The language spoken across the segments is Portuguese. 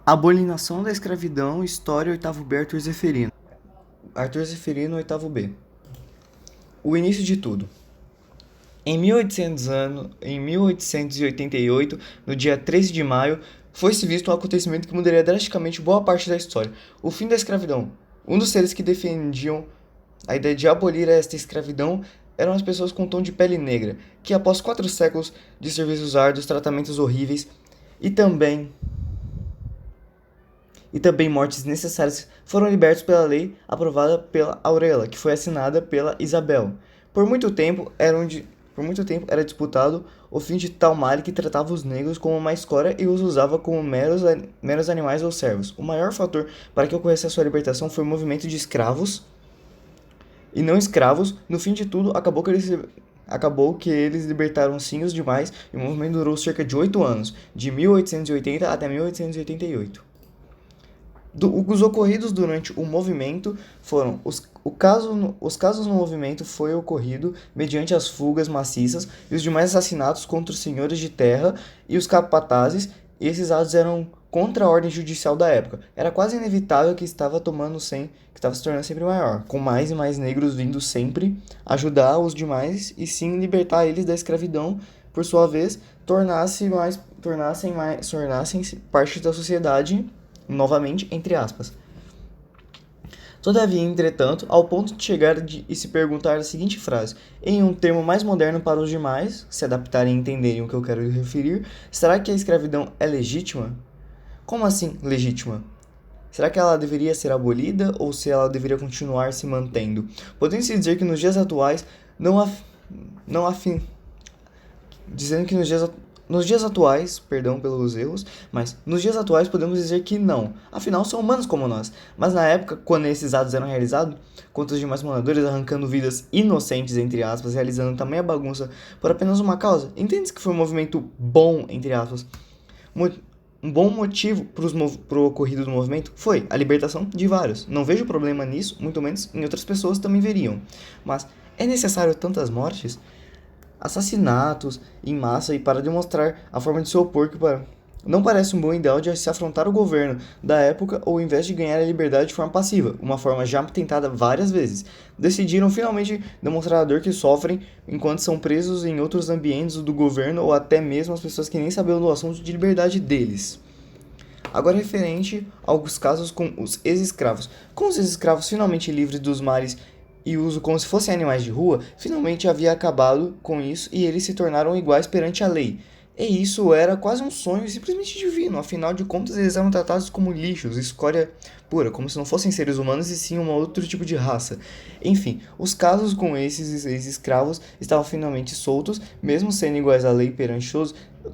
Abolição da escravidão, história, oitavo B, Arthur Zeferino. Arthur Zeferino, oitavo B. O início de tudo. Em 1888, no dia 13 de maio, foi-se visto um acontecimento que mudaria drasticamente boa parte da história: o fim da escravidão. Um dos seres que defendiam a ideia de abolir esta escravidão eram as pessoas com tom de pele negra, que após 4 séculos de serviços árduos, tratamentos horríveis e também mortes necessárias, foram libertos pela lei aprovada pela Aurélia, que foi assinada pela Isabel. Por muito tempo era disputado o fim de tal mal que tratava os negros como uma escória e os usava como meros animais ou servos. O maior fator para que ocorresse a sua libertação foi o movimento de escravos e não escravos. No fim de tudo, acabou que eles libertaram sim os demais, e o movimento durou cerca de 8 anos, de 1880 até 1888. Os ocorridos durante o movimento foram os casos no movimento foi ocorrido mediante as fugas maciças e os demais assassinatos contra os senhores de terra e os capatazes, e esses atos eram contra a ordem judicial da época. Era quase inevitável que estava se tornando sempre maior, com mais e mais negros vindo sempre ajudar os demais e sim libertar eles da escravidão, por sua vez, tornassem parte da sociedade novamente, entre aspas. Todavia, entretanto, ao ponto de chegar e se perguntar a seguinte frase, em um termo mais moderno para os demais, se adaptarem e entenderem o que eu quero referir: será que a escravidão é legítima? Como assim legítima? Será que ela deveria ser abolida ou se ela deveria continuar se mantendo? Podemos dizer que nos dias atuais dizendo que nos dias atuais, perdão pelos erros, mas nos dias atuais podemos dizer que não. Afinal, são humanos como nós. Mas na época, quando esses atos eram realizados, contra os demais moradores, arrancando vidas inocentes, entre aspas, realizando tamanha bagunça por apenas uma causa, entende-se que foi um movimento bom, entre aspas. Um bom motivo para o ocorrido do movimento foi a libertação de vários. Não vejo problema nisso, muito menos em outras pessoas também veriam. Mas é necessário tantas mortes? Assassinatos em massa e para demonstrar a forma de se opor que não parece um bom ideal de se afrontar o governo da época, ou ao invés de ganhar a liberdade de forma passiva, uma forma já tentada várias vezes, decidiram finalmente demonstrar a dor que sofrem enquanto são presos em outros ambientes do governo ou até mesmo as pessoas que nem sabiam do assunto de liberdade deles. Agora, referente aos casos com os ex-escravos. Com os ex-escravos finalmente livres dos mares e uso como se fossem animais de rua, finalmente havia acabado com isso e eles se tornaram iguais perante a lei. E isso era quase um sonho simplesmente divino, afinal de contas eles eram tratados como lixos, escória pura, como se não fossem seres humanos e sim um outro tipo de raça. Enfim, os casos com esses ex-escravos estavam finalmente soltos, mesmo sendo iguais à lei perante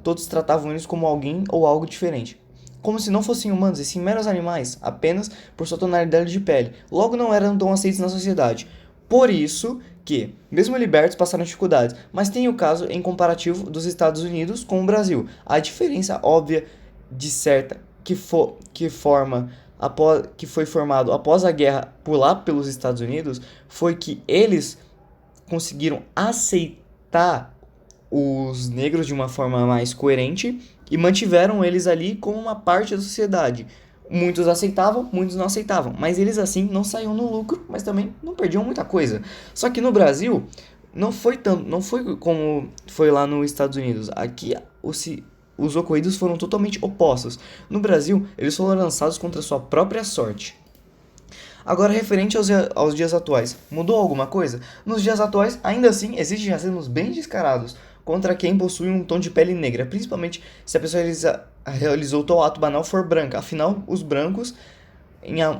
todos tratavam eles como alguém ou algo diferente. Como se não fossem humanos e sim meros animais, apenas por sua tonalidade de pele. Logo não eram tão aceitos na sociedade. Por isso que, mesmo libertos, passaram dificuldades, mas tem o caso em comparativo dos Estados Unidos com o Brasil. A diferença óbvia de certa que foi formado após a guerra por lá pelos Estados Unidos foi que eles conseguiram aceitar os negros de uma forma mais coerente e mantiveram eles ali como uma parte da sociedade. Muitos aceitavam, muitos não aceitavam, mas eles assim não saíam no lucro, mas também não perdiam muita coisa. Só que no Brasil não foi como foi lá nos Estados Unidos. Aqui os ocorridos foram totalmente opostos. No Brasil, eles foram lançados contra sua própria sorte. Agora, referente aos dias atuais, mudou alguma coisa? Nos dias atuais, ainda assim, existem racismos bem descarados contra quem possui um tom de pele negra, principalmente se a pessoa realizou tal ato banal for branca. Afinal, os brancos,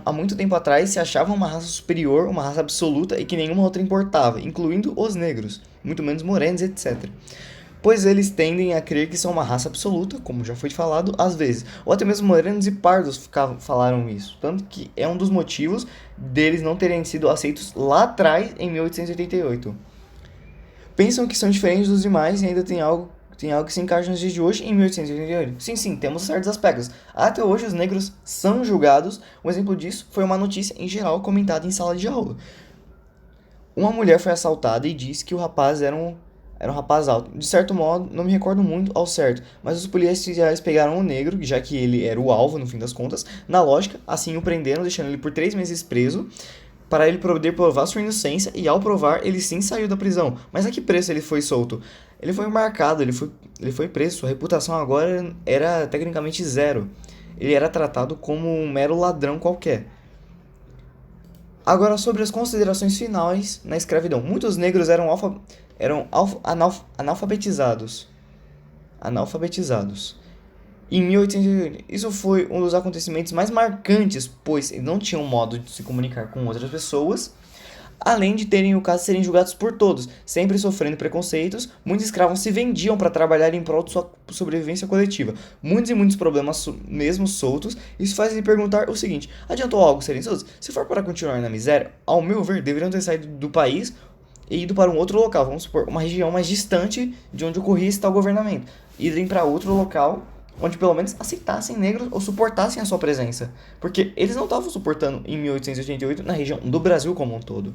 há muito tempo atrás, se achavam uma raça superior, uma raça absoluta e que nenhuma outra importava, incluindo os negros, muito menos morenos, etc. Pois eles tendem a crer que são uma raça absoluta, como já foi falado, às vezes. Ou até mesmo morenos e pardos falaram isso. Tanto que é um dos motivos deles não terem sido aceitos lá atrás, em 1888. Pensam que são diferentes dos demais e ainda tem algo que se encaixa nos dias de hoje, em 1888. Sim, temos certos aspectos. Até hoje os negros são julgados. Um exemplo disso foi uma notícia em geral comentada em sala de aula. Uma mulher foi assaltada e disse que o rapaz era Era um rapaz alto. De certo modo, não me recordo muito ao certo, mas os policiais pegaram o negro, já que ele era o alvo no fim das contas. Na lógica, assim o prenderam, deixando ele por 3 meses preso, para ele poder provar sua inocência, e ao provar, ele sim saiu da prisão. Mas a que preço ele foi solto? Ele foi marcado, ele foi preso, sua reputação agora era tecnicamente zero. Ele era tratado como um mero ladrão qualquer. Agora, sobre as considerações finais na escravidão. Muitos negros analfabetizados. Analfabetizados. Em 1880, isso foi um dos acontecimentos mais marcantes, pois eles não tinham modo de se comunicar com outras pessoas, além de terem o caso de serem julgados por todos, sempre sofrendo preconceitos. Muitos escravos se vendiam para trabalhar em prol de sua sobrevivência coletiva. Muitos e muitos problemas mesmo soltos. Isso faz me perguntar o seguinte: adiantou algo serem soltos? Se for para continuar na miséria, ao meu ver, deveriam ter saído do país e ido para um outro local, vamos supor, uma região mais distante de onde ocorria esse tal governamento. Irem para outro local onde pelo menos aceitassem negros ou suportassem a sua presença. Porque eles não estavam suportando em 1888 na região do Brasil como um todo.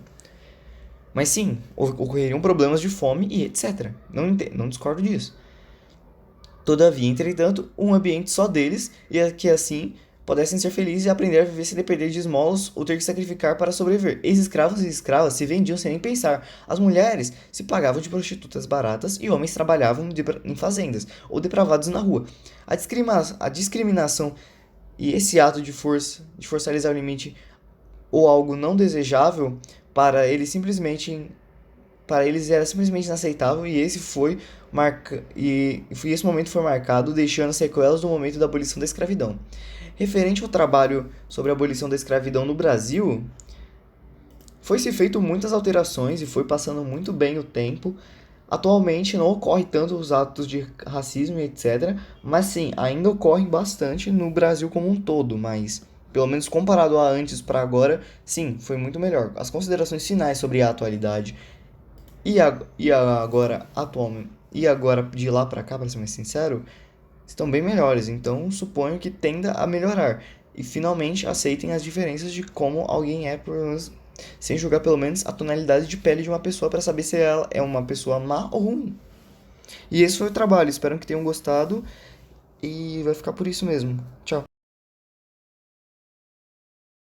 Mas sim, ocorreriam problemas de fome e etc. Não discordo disso. Todavia, entretanto, um ambiente só deles, e que assim pudessem ser felizes e aprender a viver sem depender de esmolas ou ter que sacrificar para sobreviver. Ex-escravos e escravas se vendiam sem nem pensar. As mulheres se pagavam de prostitutas baratas e homens trabalhavam em fazendas ou depravados na rua. A discriminação e esse ato de forçar o limite ou algo não desejável para eles simplesmente para eles era simplesmente inaceitável, e esse momento foi marcado, deixando sequelas do momento da abolição da escravidão. Referente ao trabalho sobre a abolição da escravidão no Brasil, foi-se feito muitas alterações e foi passando muito bem o tempo. Atualmente não ocorre tanto os atos de racismo e etc, mas sim, ainda ocorrem bastante no Brasil como um todo, mas pelo menos comparado a antes para agora, sim, foi muito melhor. As considerações finais sobre a atualidade e agora de lá pra cá, para ser mais sincero, estão bem melhores. Então suponho que tenda a melhorar e finalmente aceitem as diferenças de como alguém é, sem julgar pelo menos a tonalidade de pele de uma pessoa para saber se ela é uma pessoa má ou ruim. E esse foi o trabalho. Espero que tenham gostado e vai ficar por isso mesmo. Tchau.